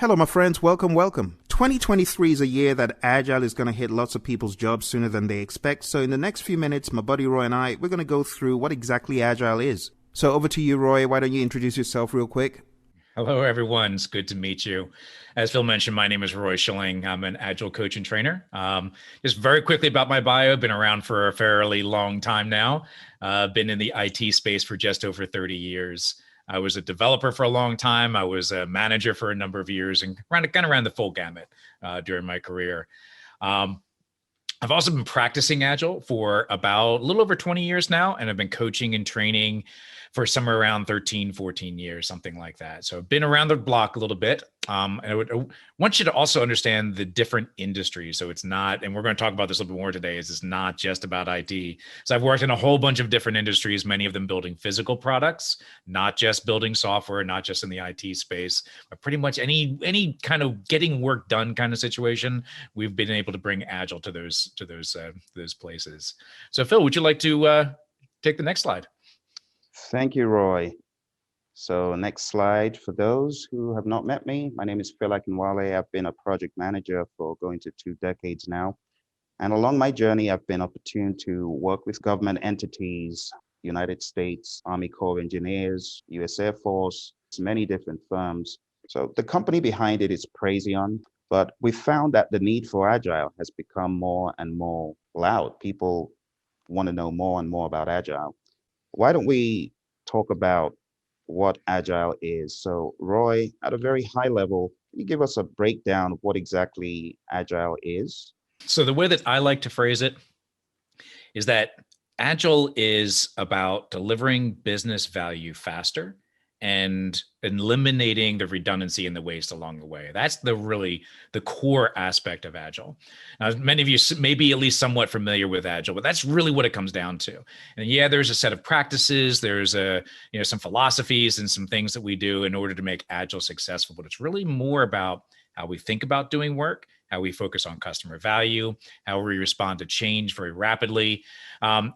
Hello, my friends. Welcome, welcome. 2023 is a year that Agile is going to hit lots of people's jobs sooner than they expect. So in the next few minutes, my buddy Roy and I, we're going to go through what exactly Agile is. So over to you, Roy. Why don't you introduce yourself real quick? Hello, everyone. It's good to meet you. As Phil mentioned, my name is Roy Schilling. I'm an Agile coach and trainer. Just very quickly about my bio, I've been around for a fairly long time now. Been in the IT space for just over 30 years. I was a developer for a long time. I was a manager for a number of years and kind of ran the full gamut during my career. I've also been practicing Agile for about a little over 20 years now, and I've been coaching and training for somewhere around 13, 14 years, something like that. So I've been around the block a little bit. And I want you to also understand the different industries. So it's not, and we're going to talk about this a little bit more today, is it's not just about IT. So I've worked in a whole bunch of different industries, many of them building physical products, not just building software, not just in the IT space, but pretty much any kind of getting work done kind of situation. We've been able to bring Agile to those places. So Phil, would you like to take the next slide? Thank you, Roy. So next slide. For those who have not met me, my name is Phil Akinwale. I've been a project manager for going to 2 decades now. And along my journey, I've been opportune to work with government entities, United States Army Corps of Engineers, US Air Force, many different firms. So the company behind it is Praizion, but we found that the need for Agile has become more and more loud. People want to know more and more about Agile. Why don't we talk about what Agile is? So Roy, at a very high level, can you give us a breakdown of what exactly Agile is? So the way that I like to phrase it is that Agile is about delivering business value faster and eliminating the redundancy and the waste along the way. That's the core aspect of Agile. Now, many of you may be at least somewhat familiar with Agile, but that's really what it comes down to. And yeah, there's a set of practices, there's some philosophies and some things that we do in order to make Agile successful, but it's really more about how we think about doing work, how we focus on customer value, how we respond to change very rapidly.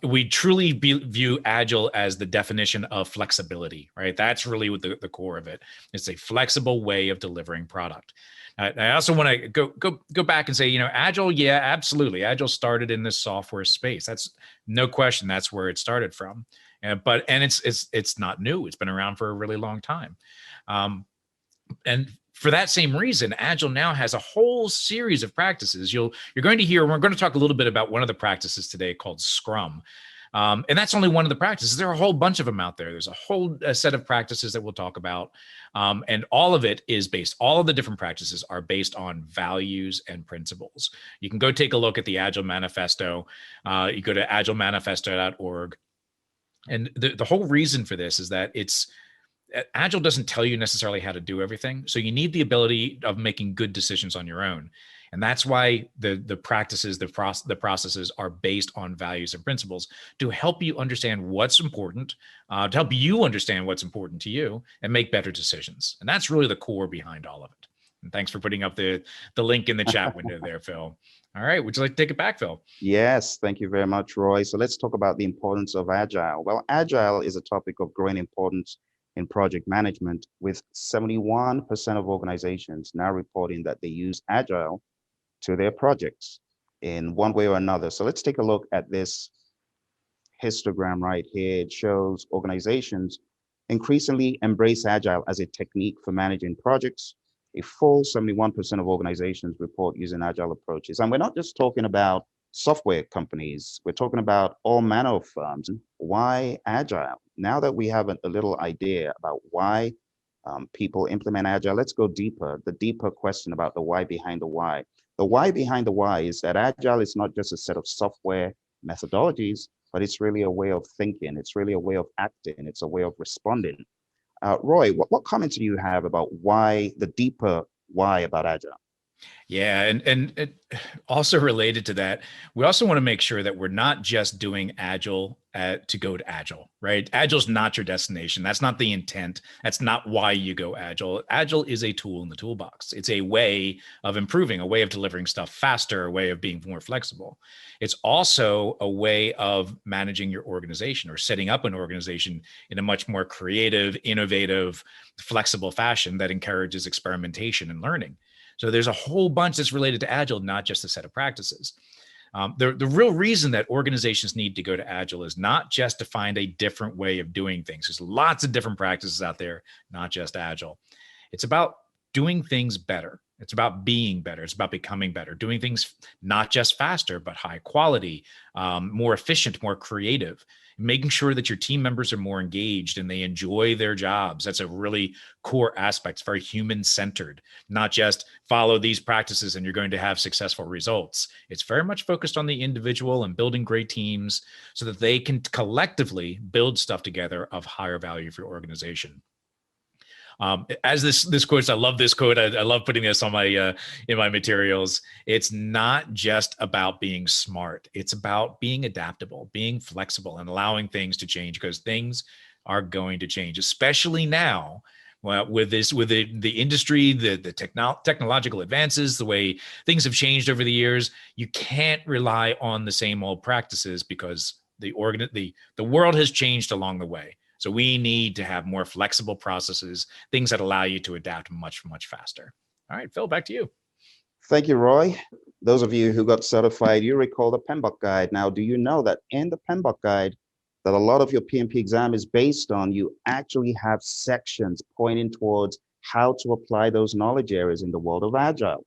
We truly view Agile as the definition of flexibility, right? That's really what the core of it. It's a flexible way of delivering product. I also want to go back and say, Agile, yeah, absolutely. Agile started in the software space. That's no question. That's where it started from. And it's not new. It's been around for a really long time. And for that same reason, Agile now has a whole series of practices. You're going to hear, we're going to talk a little bit about one of the practices today called Scrum. And that's only one of the practices. There are a whole bunch of them out there. There's a whole set of practices that we'll talk about. And all of the different practices are based on values and principles. You can go take a look at the Agile Manifesto. You go to agilemanifesto.org. And the whole reason for this is that Agile doesn't tell you necessarily how to do everything. So you need the ability of making good decisions on your own. And that's why the practices, the processes are based on values and principles to help you understand what's important, to help you understand what's important to you and make better decisions. And that's really the core behind all of it. And thanks for putting up the link in the chat window there, Phil. All right. Would you like to take it back, Phil? Yes, thank you very much, Roy. So let's talk about the importance of Agile. Well, Agile is a topic of growing importance in project management, with 71% of organizations now reporting that they use Agile to their projects in one way or another. So let's take a look at this histogram right here. It shows organizations increasingly embrace Agile as a technique for managing projects. A full 71% of organizations report using Agile approaches. And we're not just talking about software companies, we're talking about all manner of firms. Why Agile? Now that we have a little idea about why people implement Agile, let's go deeper. The deeper question about the why behind the why. The why behind the why is that Agile is not just a set of software methodologies, but it's really a way of thinking. It's really a way of acting. It's a way of responding. Roy, what comments do you have about why, the deeper why about Agile? Yeah, and it, also related to that, we also want to make sure that we're not just doing Agile to go to Agile, right? Agile's not your destination. That's not the intent. That's not why you go Agile. Agile is a tool in the toolbox. It's a way of improving, a way of delivering stuff faster, a way of being more flexible. It's also a way of managing your organization or setting up an organization in a much more creative, innovative, flexible fashion that encourages experimentation and learning. So there's a whole bunch that's related to Agile, not just a set of practices. The real reason that organizations need to go to Agile is not just to find a different way of doing things. There's lots of different practices out there, not just Agile. It's about doing things better. It's about being better. It's about becoming better, doing things not just faster, but high quality, more efficient, more creative, making sure that your team members are more engaged and they enjoy their jobs. That's a really core aspect. It's very human centered, not just follow these practices and you're going to have successful results. It's very much focused on the individual and building great teams so that they can collectively build stuff together of higher value for your organization. As this quote, I love this quote. I love putting this on my in my materials. It's not just about being smart. It's about being adaptable, being flexible, and allowing things to change because things are going to change, especially now. Well, with the industry, the technological advances, the way things have changed over the years, you can't rely on the same old practices because the world has changed along the way. So we need to have more flexible processes, things that allow you to adapt much, much faster. All right, Phil, back to you. Thank you, Roy. Those of you who got certified, you recall the PMBOK guide. Now, do you know that in the PMBOK guide that a lot of your PMP exam is based on, you actually have sections pointing towards how to apply those knowledge areas in the world of Agile.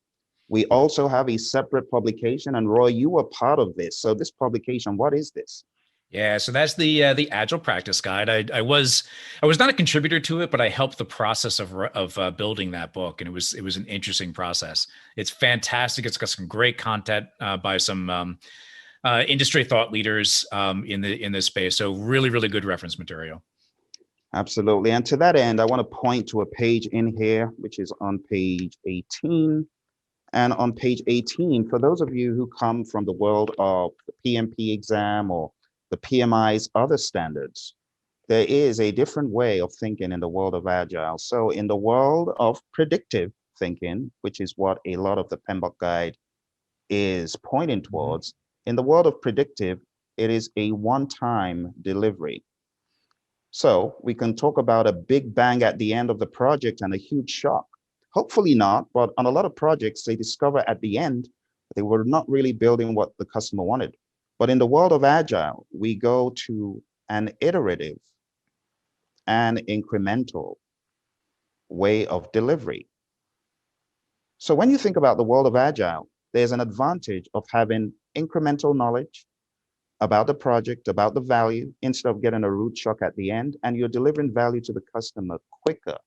We also have a separate publication, and Roy, you were part of this. So this publication, what is this? Yeah, so that's the Agile Practice Guide. I was not a contributor to it, but I helped the process of building that book, and it was an interesting process. It's fantastic. It's got some great content by some industry thought leaders in this space. So really, really good reference material. Absolutely. And to that end, I want to point to a page in here, which is on page 18. And on page 18, for those of you who come from the world of the PMP exam or the PMI's other standards, there is a different way of thinking in the world of Agile. So in the world of predictive thinking, which is what a lot of the PMBOK guide is pointing towards, in the world of predictive, it is a one-time delivery. So we can talk about a big bang at the end of the project and a huge shock. Hopefully not, but on a lot of projects, they discover at the end that they were not really building what the customer wanted. But in the world of Agile, we go to an iterative and incremental way of delivery. So when you think about the world of Agile, there's an advantage of having incremental knowledge about the project, about the value, instead of getting a rude shock at the end, and you're delivering value to the customer quicker.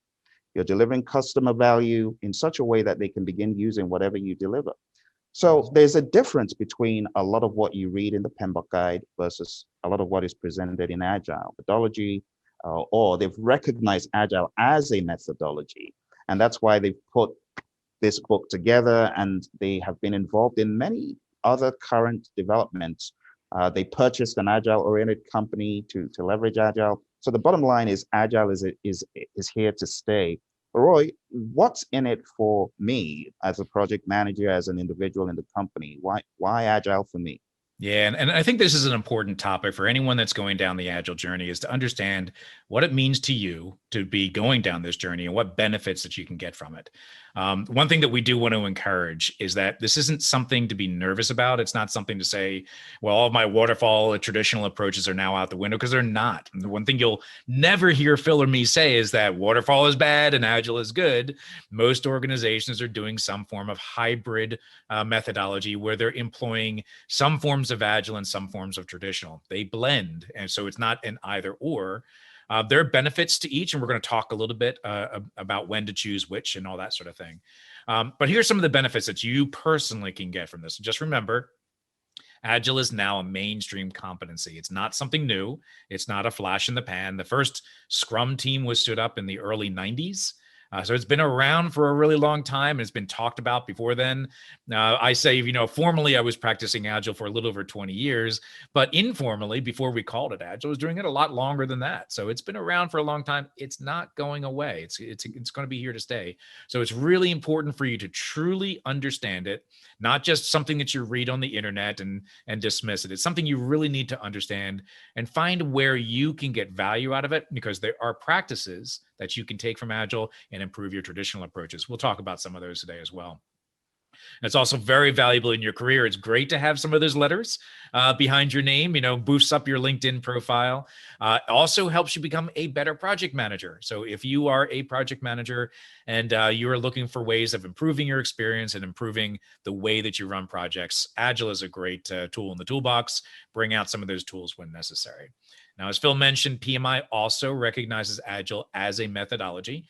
You're delivering customer value in such a way that they can begin using whatever you deliver. So there's a difference between a lot of what you read in the PMBOK guide versus a lot of what is presented in Agile methodology, or they've recognized Agile as a methodology. And that's why they've put this book together, and they have been involved in many other current developments. They purchased an Agile-oriented company to leverage Agile. So the bottom line is Agile is here to stay. Roy, what's in it for me as a project manager, as an individual in the company? Why Agile for me? Yeah, and I think this is an important topic for anyone that's going down the Agile journey, is to understand what it means to you to be going down this journey and what benefits that you can get from it. One thing that we do want to encourage is that this isn't something to be nervous about. It's not something to say, well, all of my waterfall traditional approaches are now out the window, because they're not. And the one thing you'll never hear Phil or me say is that waterfall is bad and Agile is good. Most organizations are doing some form of hybrid methodology where they're employing some forms of Agile and some forms of traditional. They blend. And so it's not an either or. There are benefits to each, and we're going to talk a little bit about when to choose which and all that sort of thing. But here's some of the benefits that you personally can get from this. Just remember, Agile is now a mainstream competency. It's not something new. It's not a flash in the pan. The first Scrum team was stood up in the early 90s. So it's been around for a really long time. It's been talked about before then. I say, formally, I was practicing Agile for a little over 20 years, but informally, before we called it Agile, I was doing it a lot longer than that. So it's been around for a long time. It's not going away. It's going to be here to stay. So it's really important for you to truly understand it, not just something that you read on the internet and dismiss it. It's something you really need to understand and find where you can get value out of it, because there are practices that you can take from Agile and improve your traditional approaches. We'll talk about some of those today as well. It's also very valuable in your career. It's great to have some of those letters behind your name, boosts up your LinkedIn profile. It also helps you become a better project manager. So if you are a project manager and you are looking for ways of improving your experience and improving the way that you run projects, Agile is a great tool in the toolbox. Bring out some of those tools when necessary. Now, as Phil mentioned, PMI also recognizes Agile as a methodology.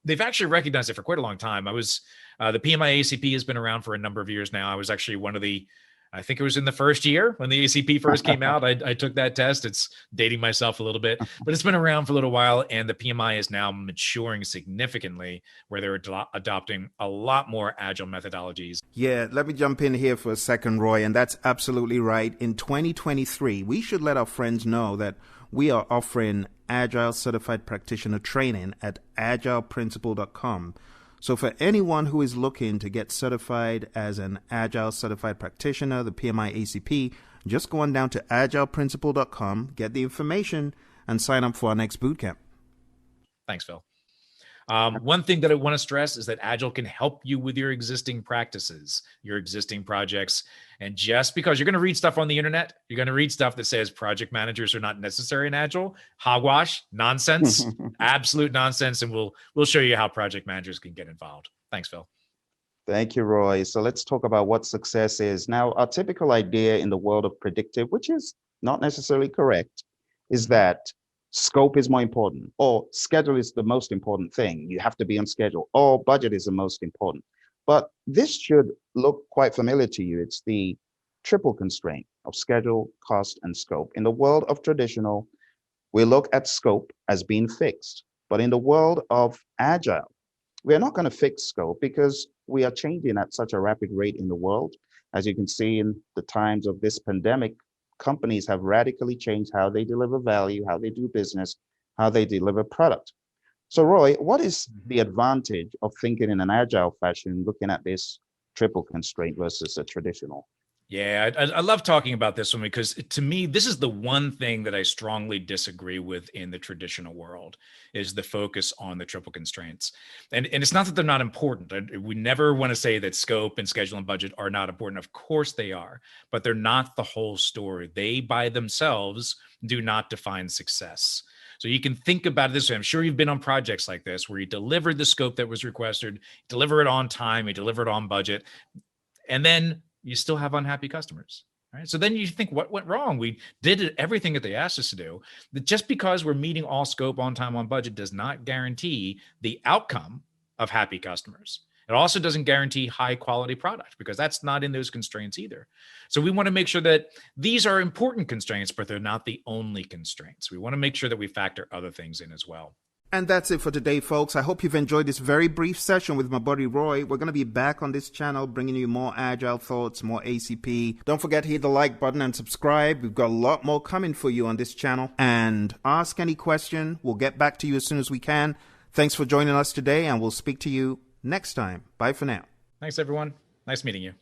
They've actually recognized it for quite a long time. The PMI ACP has been around for a number of years now. I was actually I think it was in the first year when the ACP first came out. I took that test. It's dating myself a little bit, but it's been around for a little while, and the PMI is now maturing significantly, where they're adopting a lot more Agile methodologies. Yeah, let me jump in here for a second, Roy, and that's absolutely right. In 2023, we should let our friends know that we are offering Agile Certified Practitioner training at agileprinciple.com. So for anyone who is looking to get certified as an Agile Certified Practitioner, the PMI ACP, just go on down to agileprinciple.com, get the information, and sign up for our next bootcamp. Thanks, Phil. One thing that I want to stress is that Agile can help you with your existing practices, your existing projects. And just because you're going to read stuff on the internet, you're going to read stuff that says project managers are not necessary in Agile, hogwash, nonsense, absolute nonsense. And we'll show you how project managers can get involved. Thanks, Phil. Thank you, Roy. So let's talk about what success is. Now, our typical idea in the world of predictive, which is not necessarily correct, is that scope is more important, or schedule is the most important thing. You have to be on schedule, or budget is the most important. But this should look quite familiar to you. It's the triple constraint of schedule, cost, and scope. In the world of traditional, we look at scope as being fixed. But in the world of Agile, we're not going to fix scope because we are changing at such a rapid rate in the world. As you can see in the times of this pandemic, companies have radically changed how they deliver value, how they do business, how they deliver product. So Roy, what is the advantage of thinking in an Agile fashion, looking at this triple constraint versus a traditional? Yeah, I love talking about this one because to me, this is the one thing that I strongly disagree with in the traditional world is the focus on the triple constraints. And it's not that they're not important. We never want to say that scope and schedule and budget are not important. Of course they are, but they're not the whole story. They by themselves do not define success. So you can think about it this way. I'm sure you've been on projects like this where you delivered the scope that was requested, deliver it on time, you deliver it on budget, and then you still have unhappy customers, right? So then you think, what went wrong? We did everything that they asked us to do. That just because we're meeting all scope on time, on budget does not guarantee the outcome of happy customers. It also doesn't guarantee high quality product because that's not in those constraints either. So we want to make sure that these are important constraints, but they're not the only constraints. We want to make sure that we factor other things in as well. And that's it for today, folks. I hope you've enjoyed this very brief session with my buddy Roy. We're going to be back on this channel bringing you more Agile thoughts, more ACP. Don't forget to hit the like button and subscribe. We've got a lot more coming for you on this channel. And ask any question. We'll get back to you as soon as we can. Thanks for joining us today, and we'll speak to you next time. Bye for now. Thanks, everyone. Nice meeting you.